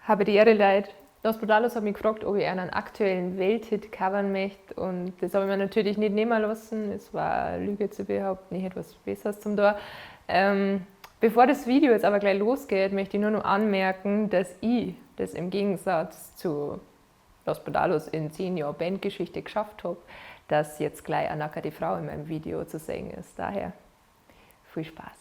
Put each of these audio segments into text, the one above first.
Habe die Ehre, Leute. Los Brutalos hat mich gefragt, ob ich einen aktuellen Welthit covern möchte. Und das habe ich mir natürlich nicht nehmen lassen. Es war eine Lüge zu behaupten, ich hätte was Besseres zum da. Bevor das Video jetzt aber gleich losgeht, möchte ich nur noch anmerken, dass ich das im Gegensatz zu Los Brutalos in 10 Jahren Bandgeschichte geschafft habe, dass jetzt gleich eine nackte Frau in meinem Video zu sehen ist. Daher viel Spaß.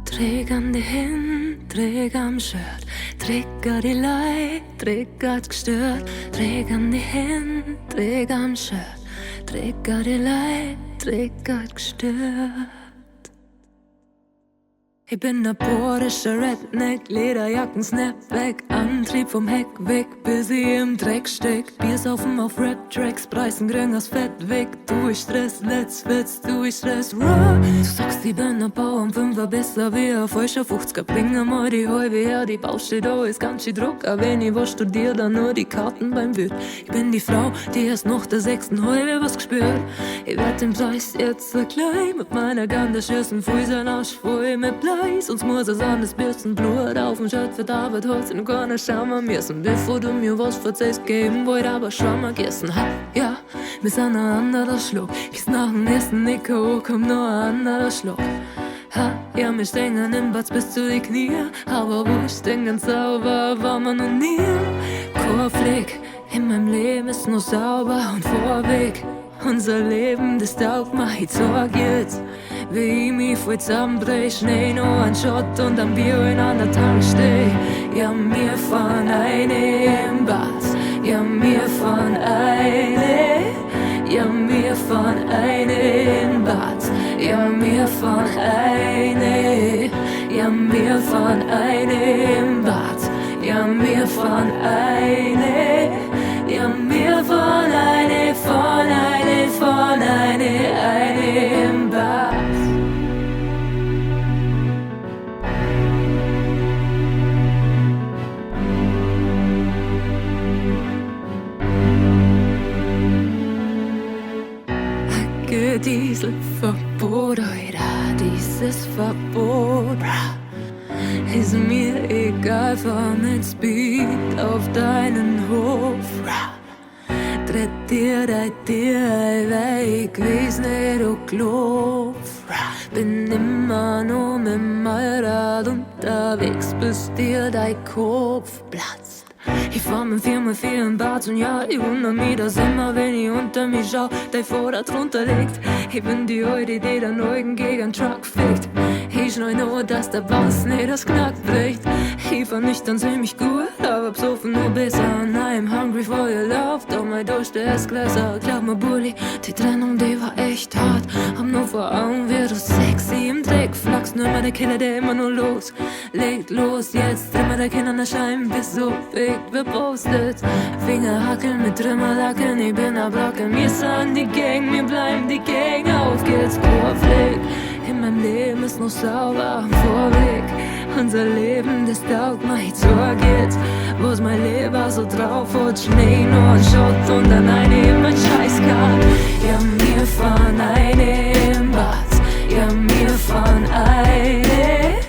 Träg an die Hin, träg am Shirt, träg die Leid, träg gestört. Träg an die Hin, träg am Shirt, träg die Leid, träg gestört. Ich bin der porische Redneck, Lederjacken, Snapback, Antrieb vom Heck weg, bis ich im Dreck steck. Biersaufen auf Rap-Tracks, Preisen gering aus Fett weg. Du ich Stress, let's fetz, du ich Stress, raw. Du sagst, ich bin ein Bau am Fünfer besser wie ein falscher 50er. Bring einmal die halbe her, die Baustelle da ist ganz schön Druck. Aber wenn ich was studier, dann nur die Karten beim Wirt. Ich bin die Frau, die erst nach der 6. halbe was gespürt. Ich werd den Preis jetzt so klein, mit meiner Gun, schießen voll sein Arsch voll mit Blei. Sonst muss es an das bisschen Blut auf dem Shirt für Arbeit holst und gar schauen wir müssen. Bevor du mir was verzeihst, geben wollt, aber schon mal gegessen. Ha, ja, wir sind ein anderer Schluck. Gehst nach dem nächsten Nico, kommt noch ein anderer Schluck. Ha, ja, wir stehen im Bad bis zu die Knie. Aber wo ich stehen ganz sauber, war man noch nie. Korflick, in meinem Leben ist nur sauber und Vorweg. Unser Leben, das taugt mir, ich sag jetzt. Wie ich mich voll zusammenbrech, schnell noch ein Shot und ein Bier in an der Tankstelle. Ja, wir fahren eine im Bad. Ja, wir fahren eine. Ja, wir fahren eine im Bad. Ja, wir fahren eine. Ja, wir fahren eine im Bad. Ja, wir fahren eine. Ja, wir fahren eine, fahren eine im Bad. Dieselverbot, oder dieses Verbot, ist mir egal, fahr mit Speed auf deinen Hof. Tritt dir, weil ich weiß nicht, du glaubst. Bin immer nur mit dem Allrad unterwegs, bis dir dein Kopf platzt. Ich fahr mit 4x4 im Bad und ja, ich wundere mich, dass immer, wenn ich unter mich schau, dein Vorrat drunter liegt. Ich bin die Alte, die den Augen gegen den Truck fickt. Ich schneu nur, dass der Boss nicht das Knack bricht. Ich fahr nüchtern ziemlich gut, aber besoffen nur besser. Und I'm hungry for your love, doch mein Durst, der ist Gläser. Glaub mir, Bulli, die Trennung, die war echt hart. Hab nur vor Augen, wie du sexy im Dreck flachst. Nur mal der Killer, der immer nur los. Legt los, jetzt tritt mal der Kind an der Scheibe, bis so fickt, bepostet. Finger hackeln mit Trümmerlacken, ich bin a Brocken. Wir sind die Gang, wir bleiben die Gang. Auf geht's, Kurflick. In meinem Leben ist noch sauber am Vorweg. Unser Leben, das taugt mir, ich sag jetzt, wo's mein Leben so drauf hat. Schnee, nur ein Shot und dann eine in mein Scheißkart. Ja, wir fahren eine im Bad. Ja, wir fahren eine.